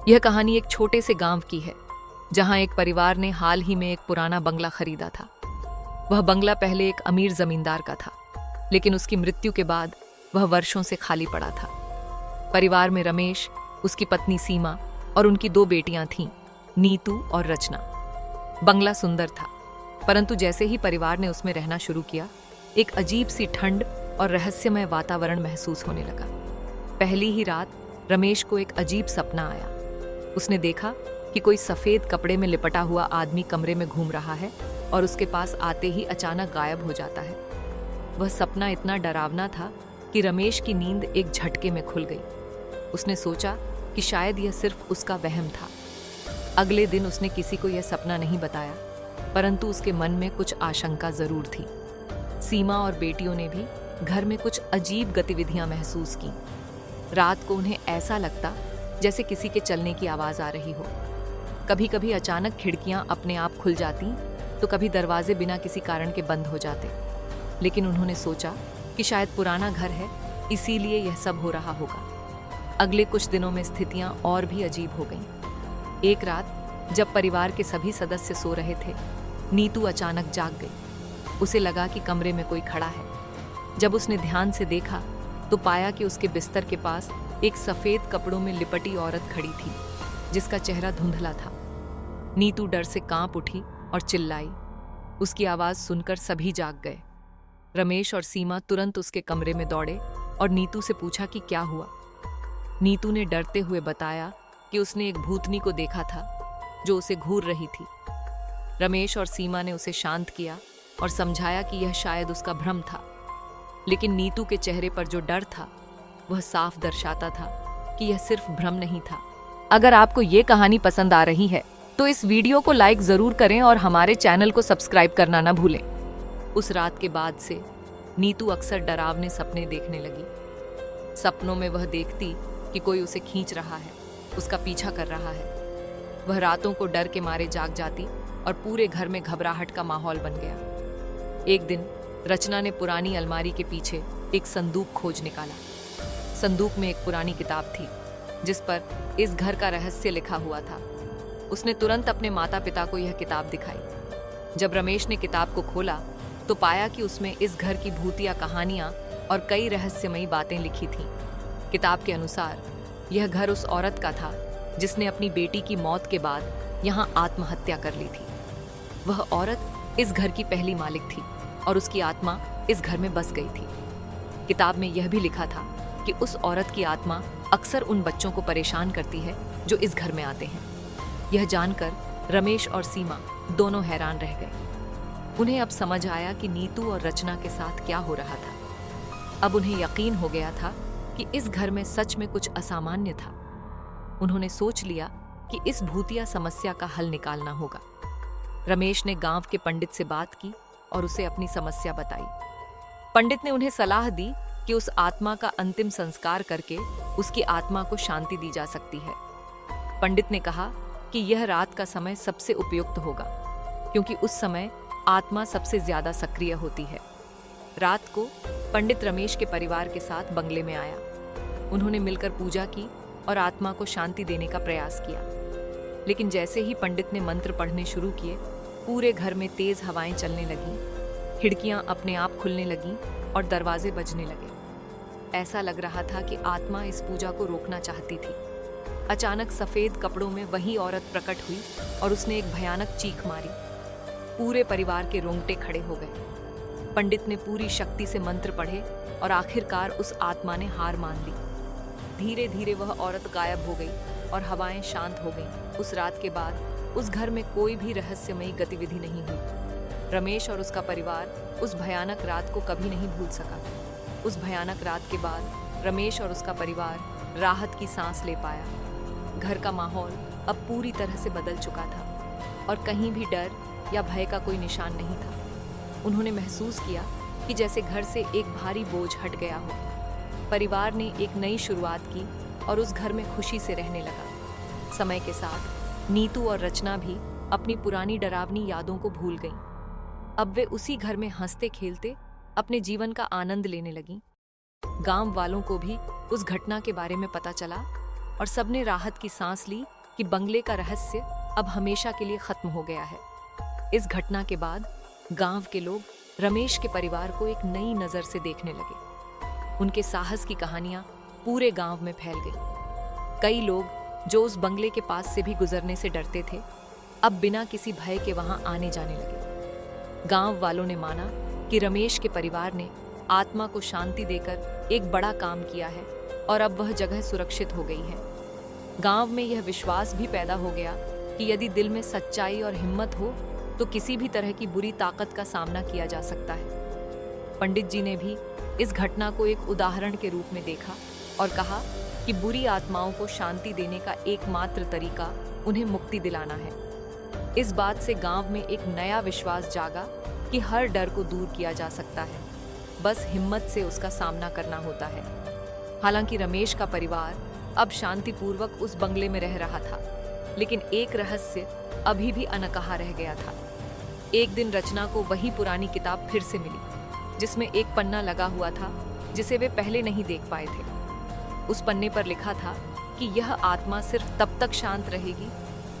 यह कहानी एक छोटे से गांव की है, जहां एक परिवार ने हाल ही में एक पुराना बंगला खरीदा था। वह बंगला पहले एक अमीर जमींदार का था, लेकिन उसकी मृत्यु के बाद वह वर्षों से खाली पड़ा था। परिवार में रमेश, उसकी पत्नी सीमा और उनकी 2 बेटियां थीं, नीतू और रचना। बंगला सुंदर था, परंतु जैसे ही परिवार ने उसमें रहना शुरू किया, एक अजीब सी ठंड और रहस्यमय वातावरण महसूस होने लगा। पहली ही रात रमेश को एक अजीब सपना आया। उसने देखा कि कोई सफेद कपड़े में लिपटा हुआ आदमी कमरे में घूम रहा है और उसके पास आते ही अचानक गायब हो जाता है। वह सपना इतना डरावना था कि रमेश की नींद एक झटके में खुल गई। उसने सोचा कि शायद यह सिर्फ उसका वहम था। अगले दिन उसने किसी को यह सपना नहीं बताया, परंतु उसके मन में कुछ आशंका जरूर थी। सीमा और बेटियों ने भी घर में कुछ अजीब गतिविधियां महसूस की। रात को उन्हें ऐसा लगता जैसे किसी के चलने की आवाज आ रही हो। कभी कभी अचानक खिड़कियां अपने आप खुल जाती, तो कभी दरवाजे बिना किसी कारण के बंद हो जाते। लेकिन उन्होंने सोचा कि शायद पुराना घर है, इसीलिए यह सब हो रहा होगा। अगले कुछ दिनों में स्थितियां और भी अजीब हो गईं। एक रात जब परिवार के सभी सदस्य सो रहे थे, नीतू अचानक जाग गई। उसे लगा कि कमरे में कोई खड़ा है। जब उसने ध्यान से देखा तो पाया कि उसके बिस्तर के पास एक सफेद कपड़ों में लिपटी औरत खड़ी थी, जिसका चेहरा धुंधला था। नीतू डर से कांप उठी और चिल्लाई। उसकी आवाज सुनकर सभी जाग गए। रमेश और सीमा तुरंत उसके कमरे में दौड़े और नीतू से पूछा कि क्या हुआ। नीतू ने डरते हुए बताया कि उसने एक भूतनी को देखा था जो उसे घूर रही थी। रमेश और सीमा ने उसे शांत किया और समझाया कि यह शायद उसका भ्रम था, लेकिन नीतू के चेहरे पर जो डर था वह साफ दर्शाता था कि यह सिर्फ भ्रम नहीं था। अगर आपको ये कहानी पसंद आ रही है तो इस वीडियो को लाइक जरूर करें और हमारे चैनल को सब्सक्राइब करना ना भूलें। उस रात के बाद से नीतू अक्सर डरावने सपने देखने लगी। सपनों में वह देखती कि कोई उसे खींच रहा है, उसका पीछा कर रहा है। वह रातों को डर के मारे जाग जाती और पूरे घर में घबराहट का माहौल बन गया। एक दिन रचना ने पुरानी अलमारी के पीछे एक संदूक खोज निकाला। संदूक में एक पुरानी किताब थी जिस पर इस घर का रहस्य लिखा हुआ था। उसने तुरंत अपने माता पिता को यह किताब दिखाई। जब रमेश ने किताब को खोला तो पाया कि उसमें इस घर की भूतिया कहानियां और कई रहस्यमयी बातें लिखी थीं। किताब के अनुसार यह घर उस औरत का था जिसने अपनी बेटी की मौत के बाद यहां आत्महत्या कर ली थी। वह औरत इस घर की पहली मालिक थी और उसकी आत्मा इस घर में बस गई थी। किताब में यह भी लिखा था कि उस औरत की आत्मा अक्सर उन बच्चों को परेशान करती है जो इस घर में आते हैं। यह जानकर रमेश और सीमा दोनों हैरान रह गए। उन्हें अब समझ आया कि नीतू और रचना के साथ क्या हो रहा था। अब उन्हें यकीन हो गया था कि इस घर में सच में कुछ असामान्य था। उन्होंने सोच लिया कि इस भूतिया समस्या का हल निकालना होगा। रमेश ने गांव के पंडित से बात की और उसे अपनी समस्या बताई। पंडित ने उन्हें सलाह दी कि उस आत्मा का अंतिम संस्कार करके उसकी आत्मा को शांति दी जा सकती है। पंडित ने कहा कि यह रात का समय सबसे उपयुक्त होगा, क्योंकि उस समय आत्मा सबसे ज्यादा सक्रिय होती है। रात को पंडित रमेश के परिवार के साथ बंगले में आया। उन्होंने मिलकर पूजा की और आत्मा को शांति देने का प्रयास किया। लेकिन जैसे ही पंडित ने मंत्र पढ़ने शुरू किए, पूरे घर में तेज हवाएं चलने लगीं, खिड़कियां अपने आप खुलने लगीं और दरवाजे बजने लगे। ऐसा लग रहा था कि आत्मा इस पूजा को रोकना चाहती थी। अचानक सफेद कपड़ों में वही औरत प्रकट हुई और उसने एक भयानक चीख मारी। पूरे परिवार के रोंगटे खड़े हो गए। पंडित ने पूरी शक्ति से मंत्र पढ़े और आखिरकार उस आत्मा ने हार मान ली। धीरे धीरे वह औरत गायब हो गई और हवाएं शांत हो गईं। उस रात के बाद उस घर में कोई भी रहस्यमयी गतिविधि नहीं हुई। रमेश और उसका परिवार उस भयानक रात को कभी नहीं भूल सका। उस भयानक रात के बाद रमेश और उसका परिवार राहत की सांस ले पाया। घर का माहौल अब पूरी तरह से बदल चुका था और कहीं भी डर या भय का कोई निशान नहीं था। उन्होंने महसूस किया कि जैसे घर से एक भारी बोझ हट गया हो। परिवार ने एक नई शुरुआत की और उस घर में खुशी से रहने लगा। समय के साथ नीतू और रचना भी अपनी पुरानी डरावनी यादों को भूल गईं। अब वे उसी घर में हंसते खेलते अपने जीवन का आनंद लेने लगीं। गांव वालों को भी उस घटना के बारे में पता चला और सबने राहत की सांस ली कि बंगले का रहस्य अब हमेशा के लिए खत्म हो गया है। इस घटना के बाद गांव के लोग रमेश के परिवार को एक नई नजर से देखने लगे। उनके साहस की कहानियां पूरे गांव में फैल गई। कई लोग जो उस बंगले के पास से भी गुजरने से डरते थे, अब बिना किसी भय के वहां आने जाने लगे। गांव वालों ने माना कि रमेश के परिवार ने आत्मा को शांति देकर एक बड़ा काम किया है और अब वह जगह सुरक्षित हो गई है। गांव में यह विश्वास भी पैदा हो गया कि यदि दिल में सच्चाई और हिम्मत हो तो किसी भी तरह की बुरी ताकत का सामना किया जा सकता है। पंडित जी ने भी इस घटना को एक उदाहरण के रूप में देखा और कहा कि बुरी आत्माओं को शांति देने का एकमात्र तरीका उन्हें मुक्ति दिलाना है। इस बात से गांव में एक नया विश्वास जागा कि हर डर को दूर किया जा सकता है, बस हिम्मत से उसका सामना करना होता है। हालांकि रमेश का परिवार अब शांतिपूर्वक उस बंगले में रह रहा था, लेकिन एक रहस्य अभी भी अनकहा रह गया था। एक दिन रचना को वही पुरानी किताब फिर से मिली, जिसमें एक पन्ना लगा हुआ था जिसे वे पहले नहीं देख पाए थे। उस पन्ने पर लिखा था कि यह आत्मा सिर्फ तब तक शांत रहेगी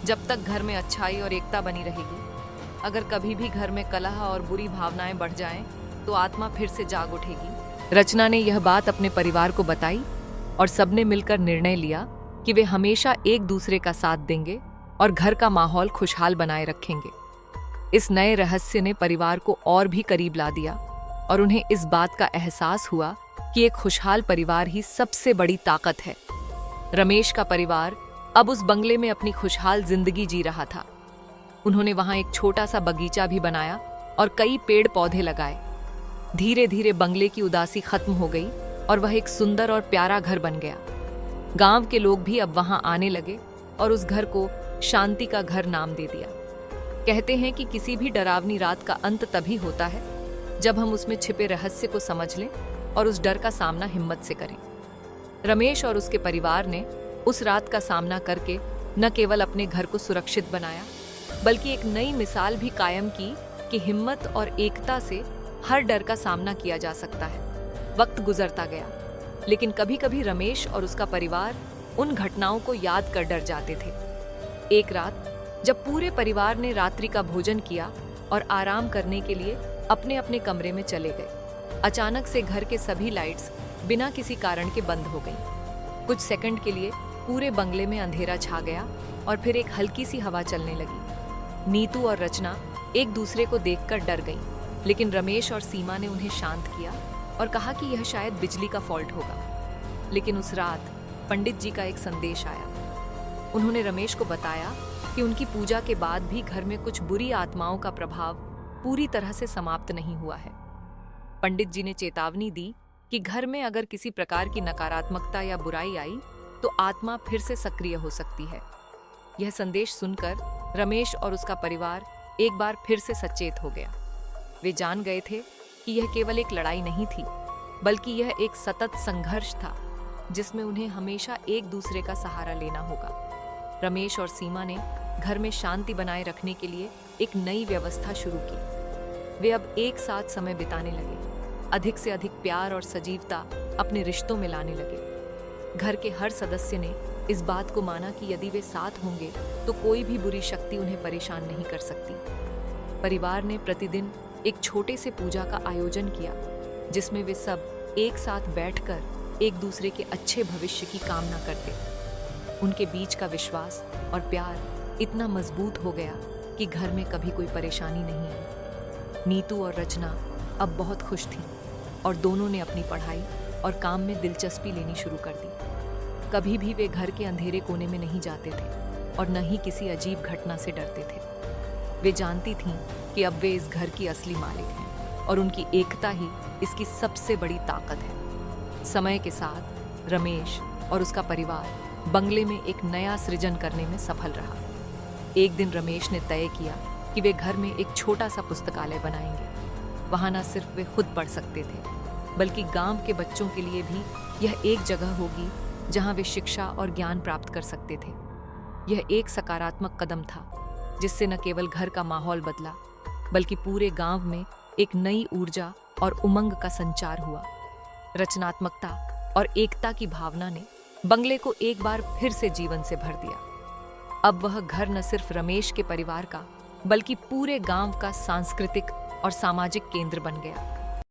जब तक घर में अच्छाई और एकता बनी रहेगी। अगर कभी भी घर में कलह और बुरी भावनाएं बढ़ जाएं, तो आत्मा फिर से जाग उठेगी। रचना ने यह बात अपने परिवार को बताई और सबने मिलकर निर्णय लिया कि वे हमेशा एक दूसरे का साथ देंगे और घर का माहौल खुशहाल बनाए रखेंगे। इस नए रहस्य ने परिवार को और भी करीब ला दिया और उन्हें इस बात का एहसास हुआ कि एक खुशहाल परिवार ही सबसे बड़ी ताकत है। रमेश का परिवार अब उस बंगले में अपनी खुशहाल जिंदगी जी रहा था। उन्होंने वहां एक छोटा सा बगीचा भी बनाया और कई पेड़ पौधे लगाए। धीरे धीरे बंगले की उदासी खत्म हो गई और वह एक सुंदर और प्यारा घर बन गया। गांव के लोग भी अब वहां आने लगे और उस घर को शांति का घर नाम दे दिया। कहते हैं कि किसी भी डरावनी रात का अंत तभी होता है जब हम उसमें छिपे रहस्य को समझ लें और उस डर का सामना हिम्मत से करें। रमेश और उसके परिवार ने उस रात का सामना करके न केवल अपने घर को सुरक्षित बनाया, बल्कि एक नई मिसाल भी कायम की कि हिम्मत और एकता से हर डर का सामना किया जा सकता है। वक्त गुजरता गया, लेकिन कभी कभी रमेश और उसका परिवार उन घटनाओं को याद कर डर जाते थे। एक रात जब पूरे परिवार ने रात्रि का भोजन किया और आराम करने के लिए अपने अपने कमरे में चले गए, अचानक से घर के सभी लाइट्स बिना किसी कारण के बंद हो गईं। कुछ सेकंड के लिए पूरे बंगले में अंधेरा छा गया और फिर एक हल्की सी हवा चलने लगी। नीतू और रचना एक दूसरे को देखकर डर गईं, लेकिन रमेश और सीमा ने उन्हें शांत किया और कहा कि यह शायद बिजली का फॉल्ट होगा। लेकिन उस रात पंडित जी का एक संदेश आया। उन्होंने रमेश को बताया कि उनकी पूजा के बाद भी घर में कुछ बुरी आत्माओं का प्रभाव पूरी तरह से समाप्त नहीं हुआ है। पंडित जी ने चेतावनी दी कि घर में अगर किसी प्रकार की नकारात्मकता या बुराई आई तो आत्मा फिर से सक्रिय हो सकती है। यह संदेश सुनकर रमेश और उसका परिवार एक बार फिर से सचेत हो गया। वे जान गए थे कि यह केवल एक लड़ाई नहीं थी, बल्कि यह एक सतत संघर्ष था जिसमें उन्हें हमेशा एक दूसरे का सहारा लेना होगा। रमेश और सीमा ने घर में शांति बनाए रखने के लिए एक नई व्यवस्था शुरू की। वे अब एक साथ समय बिताने लगे, अधिक से अधिक प्यार और सजीवता अपने रिश्तों में लाने लगे। घर के हर सदस्य ने इस बात को माना कि यदि वे साथ होंगे तो कोई भी बुरी शक्ति उन्हें परेशान नहीं कर सकती। परिवार ने प्रतिदिन एक छोटे से पूजा का आयोजन किया, जिसमें वे सब एक साथ बैठकर एक दूसरे के अच्छे भविष्य की कामना करते। उनके बीच का विश्वास और प्यार इतना मजबूत हो गया कि घर में कभी कोई परेशानी नहीं आई। नीतू और रचना अब बहुत खुश थीं और दोनों ने अपनी पढ़ाई और काम में दिलचस्पी लेनी शुरू कर दी। कभी भी वे घर के अंधेरे कोने में नहीं जाते थे और न ही किसी अजीब घटना से डरते थे। वे जानती थीं कि अब वे इस घर की असली मालिक हैं और उनकी एकता ही इसकी सबसे बड़ी ताकत है। समय के साथ रमेश और उसका परिवार बंगले में एक नया सृजन करने में सफल रहा। एक दिन रमेश ने तय किया कि वे घर में एक छोटा सा पुस्तकालय बनाएंगे। वहाँ न सिर्फ वे खुद पढ़ सकते थे, बल्कि गांव के बच्चों के लिए भी यह एक जगह होगी जहां वे शिक्षा और ज्ञान प्राप्त कर सकते थे। यह एक सकारात्मक कदम था जिससे न केवल घर का माहौल बदला, बल्कि पूरे गांव में एक नई ऊर्जा और उमंग का संचार हुआ। रचनात्मकता और एकता की भावना ने बंगले को एक बार फिर से जीवन से भर दिया। अब वह घर न सिर्फ रमेश के परिवार का बल्कि पूरे गांव का सांस्कृतिक और सामाजिक केंद्र बन गया।